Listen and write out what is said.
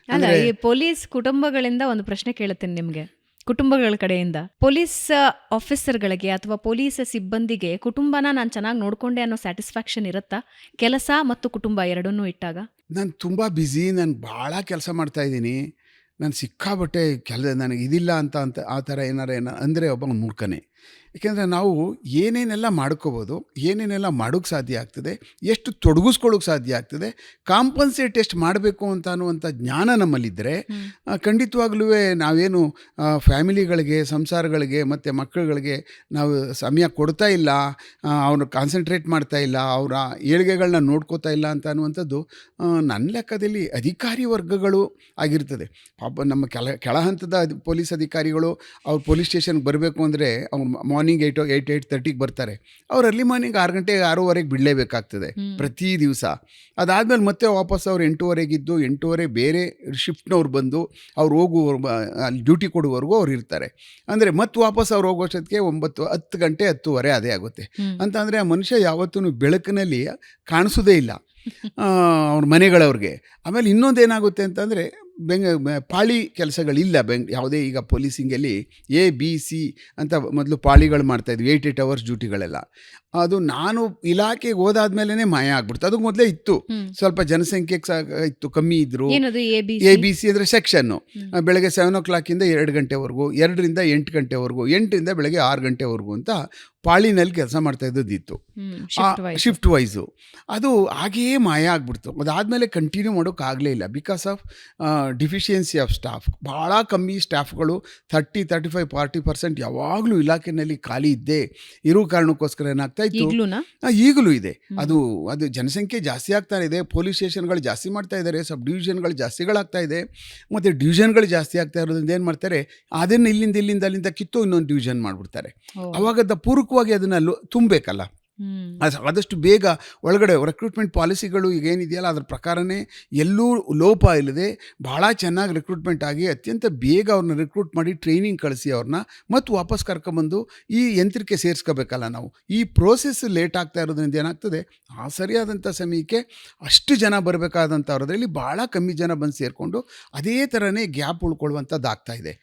ಅಲ್ಲ, ಅಂದರೆ ಈ ಪೊಲೀಸ್ ಕುಟುಂಬಗಳಿಂದ ಒಂದು ಪ್ರಶ್ನೆ ಕೇಳುತ್ತೇನೆ ನಿಮಗೆ. ಕುಟುಂಬಗಳ ಕಡೆಯಿಂದ ಪೊಲೀಸ್ ಆಫೀಸರ್ಗಳಿಗೆ ಅಥವಾ ಪೊಲೀಸ್ ಸಿಬ್ಬಂದಿಗೆ ಕುಟುಂಬನ ನಾನು ಚೆನ್ನಾಗಿ ನೋಡ್ಕೊಂಡೆ ಅನ್ನೋ ಸ್ಯಾಟಿಸ್ಫ್ಯಾಕ್ಷನ್ ಇರುತ್ತಾ, ಕೆಲಸ ಮತ್ತು ಕುಟುಂಬ ಎರಡನ್ನೂ ಇಟ್ಟಾಗ? ನಾನು ತುಂಬ ಬ್ಯುಸಿ, ನಾನು ಭಾಳ ಕೆಲಸ ಮಾಡ್ತಾಯಿದ್ದೀನಿ, ನಾನು ಸಿಕ್ಕಾಬಟ್ಟೆ ನನಗೆ ಇದಿಲ್ಲ ಅಂತ ಆ ಥರ ಅಂದರೆ ಒಬ್ಬ ಮೂರ್ಖನೇ. ಏಕೆಂದರೆ ನಾವು ಏನೇನೆಲ್ಲ ಮಾಡ್ಕೋಬೋದು, ಏನೇನೆಲ್ಲ ಮಾಡೋಕ್ಕೆ ಸಾಧ್ಯ ಆಗ್ತದೆ, ಎಷ್ಟು ತೊಡಗಿಸ್ಕೊಳ್ಳೋಕೆ ಸಾಧ್ಯ ಆಗ್ತದೆ, ಕಾಂಪನ್ಸೇಟ್ ಎಷ್ಟು ಮಾಡಬೇಕು ಅಂತ ಅನ್ನುವಂಥ ಜ್ಞಾನ ನಮ್ಮಲ್ಲಿದ್ದರೆ ಖಂಡಿತವಾಗ್ಲೂ ನಾವೇನು ಫ್ಯಾಮಿಲಿಗಳಿಗೆ, ಸಂಸಾರಗಳಿಗೆ ಮತ್ತು ಮಕ್ಕಳುಗಳಿಗೆ ನಾವು ಸಮಯ ಕೊಡ್ತಾ ಇಲ್ಲ, ಅವ್ರು ಕಾನ್ಸಂಟ್ರೇಟ್ ಮಾಡ್ತಾ ಇಲ್ಲ, ಅವರ ಏಳಿಗೆಗಳನ್ನ ನೋಡ್ಕೋತಾ ಇಲ್ಲ ಅಂತ ಅನ್ನುವಂಥದ್ದು ನನ್ನ ಲೆಕ್ಕದಲ್ಲಿ ಅಧಿಕಾರಿ ವರ್ಗಗಳು ಆಗಿರ್ತದೆ. ಪಾಪ ನಮ್ಮ ಕೆಳ ಹಂತದ ಪೊಲೀಸ್ ಅಧಿಕಾರಿಗಳು ಅವ್ರು ಪೊಲೀಸ್ ಸ್ಟೇಷನ್ಗೆ ಬರಬೇಕು ಅಂದರೆ ಅವ್ರು ಮಾರ್ನಿಂಗ್ 8:30 ಬರ್ತಾರೆ. ಅವ್ರು ಅರ್ಲಿ ಮಾರ್ನಿಂಗ್ 6 ಗಂಟೆ 6:30 ಬಿಡಲೇಬೇಕಾಗ್ತದೆ ಪ್ರತಿ ದಿವಸ. ಅದಾದಮೇಲೆ ಮತ್ತೆ ವಾಪಸ್ ಅವ್ರು 8:30 8:30 ಬೇರೆ ಶಿಫ್ಟ್ನವ್ರು ಬಂದು ಅವ್ರು ಅಲ್ಲಿ ಡ್ಯೂಟಿ ಕೊಡುವವರೆಗೂ ಅವ್ರು ಇರ್ತಾರೆ. ಅಂದರೆ ಮತ್ತೆ ವಾಪಸ್ ಅವ್ರು ಹೋಗೋಷ್ಟೊತ್ತಿಗೆ 10 ಗಂಟೆ 10:30 ಅದೇ ಆಗುತ್ತೆ. ಅಂತಂದರೆ ಆ ಮನುಷ್ಯ ಯಾವತ್ತೂ ಬೆಳಕಿನಲ್ಲಿ ಕಾಣಿಸೋದೇ ಇಲ್ಲ ಅವ್ರ ಮನೆಗಳವ್ರಿಗೆ. ಆಮೇಲೆ ಇನ್ನೊಂದೇನಾಗುತ್ತೆ ಅಂತಂದರೆ ಪಾಳಿ ಕೆಲಸಗಳಿಲ್ಲ ಯಾವುದೇ. ಈಗ ಪೊಲೀಸಿಂಗಲ್ಲಿ ABC ಅಂತ ಮೊದಲು ಪಾಳಿಗಳು ಮಾಡ್ತಾಯಿದ್ವಿ, 8 ಅವರ್ಸ್ ಡ್ಯೂಟಿಗಳೆಲ್ಲ. ಅದು ನಾನು ಇಲಾಖೆಗೆ ಹೋದಾದ್ಮೇಲೆ ಮಾಯ ಆಗ್ಬಿಡ್ತು. ಅದಕ್ಕೆ ಮೊದಲೇ ಇತ್ತು, ಸ್ವಲ್ಪ ಜನಸಂಖ್ಯೆ ಇತ್ತು, ಕಮ್ಮಿ ಇದ್ದರು. ABC ಅಂದರೆ ಸೆಕ್ಷನ್ನು. ಬೆಳಗ್ಗೆ 7 o'clock 2 ಗಂಟೆವರೆಗೂ, 2ರಿಂದ 8 ಗಂಟೆವರೆಗೂ, 8ರಿಂದ ಬೆಳಗ್ಗೆ 6 ಗಂಟೆವರೆಗೂ ಅಂತ ಪಾಳಿನಲ್ಲಿ ಕೆಲಸ ಮಾಡ್ತಾ ಇದ್ದದ್ದಿತ್ತು, ಶಿಫ್ಟ್ ವೈಸು. ಅದು ಹಾಗೆಯೇ ಮಾಯ ಆಗ್ಬಿಡ್ತು. ಅದಾದಮೇಲೆ ಕಂಟಿನ್ಯೂ ಮಾಡೋಕ್ಕಾಗಲೇ ಇಲ್ಲ, because of deficiency of staff. ಭಾಳ ಕಮ್ಮಿ ಸ್ಟಾಫ್ಗಳು, 30-35-40% ಯಾವಾಗಲೂ ಇಲಾಖೆಯಲ್ಲಿ ಖಾಲಿ ಇದ್ದೇ ಇರೋ ಕಾರಣಕ್ಕೋಸ್ಕರ ಏನಾಗ್ತಾ ಇತ್ತು, ಈಗಲೂ ಇದೆ. ಅದು ಜನಸಂಖ್ಯೆ ಜಾಸ್ತಿ ಆಗ್ತಾ ಇದೆ, ಪೊಲೀಸ್ ಸ್ಟೇಷನ್ಗಳು ಜಾಸ್ತಿ ಮಾಡ್ತಾ ಇದ್ದಾರೆ, ಸಬ್ ಡಿವಿಷನ್ಗಳು ಜಾಸ್ತಿಗಳಾಗ್ತಾ ಇದೆ, ಮತ್ತು ಡಿವಿಷನ್ಗಳು ಜಾಸ್ತಿ ಆಗ್ತಾ ಇರೋದ್ರಿಂದ ಏನು ಮಾಡ್ತಾರೆ, ಅದನ್ನು ಅಲ್ಲಿಂದ ಕಿತ್ತು ಇನ್ನೊಂದು ಡಿವಿಷನ್ ಮಾಡಿಬಿಡ್ತಾರೆ. ಅವಾಗದ ಪೂರ್ವಕವಾಗಿ ಅದನ್ನು ತುಂಬಬೇಕಲ್ಲ, ಆದಷ್ಟು ಬೇಗ ಒಳಗಡೆ ರಿಕ್ರೂಟ್ಮೆಂಟ್ ಪಾಲಿಸಿಗಳು ಈಗೇನಿದೆಯಲ್ಲ ಅದ್ರ ಪ್ರಕಾರನೇ ಎಲ್ಲೂ ಲೋಪ ಇಲ್ಲದೆ ಭಾಳ ಚೆನ್ನಾಗಿ ರಿಕ್ರೂಟ್ಮೆಂಟ್ ಆಗಿ ಅತ್ಯಂತ ಬೇಗ ಅವ್ರನ್ನ ರಿಕ್ರೂಟ್ ಮಾಡಿ ಟ್ರೈನಿಂಗ್ ಕಳಿಸಿ ಅವ್ರನ್ನ ಮತ್ತು ವಾಪಸ್ ಕರ್ಕೊಂಬಂದು ಈ ಯಂತ್ರಕ್ಕೆ ಸೇರಿಸ್ಕೋಬೇಕಲ್ಲ ನಾವು. ಈ ಪ್ರೋಸೆಸ್ ಲೇಟ್ ಆಗ್ತಾ ಇರೋದ್ರಿಂದ ಏನಾಗ್ತದೆ, ಆ ಸರಿಯಾದಂಥ ಸಮಯಕ್ಕೆ ಅಷ್ಟು ಜನ ಬರಬೇಕಾದಂಥವ್ರದ್ರಲ್ಲಿ ಭಾಳ ಕಮ್ಮಿ ಜನ ಬಂದು ಸೇರಿಕೊಂಡು ಅದೇ ಥರನೇ ಗ್ಯಾಪ್ ಉಳ್ಕೊಳ್ಳುವಂಥದ್ದು ಆಗ್ತಾಯಿದೆ.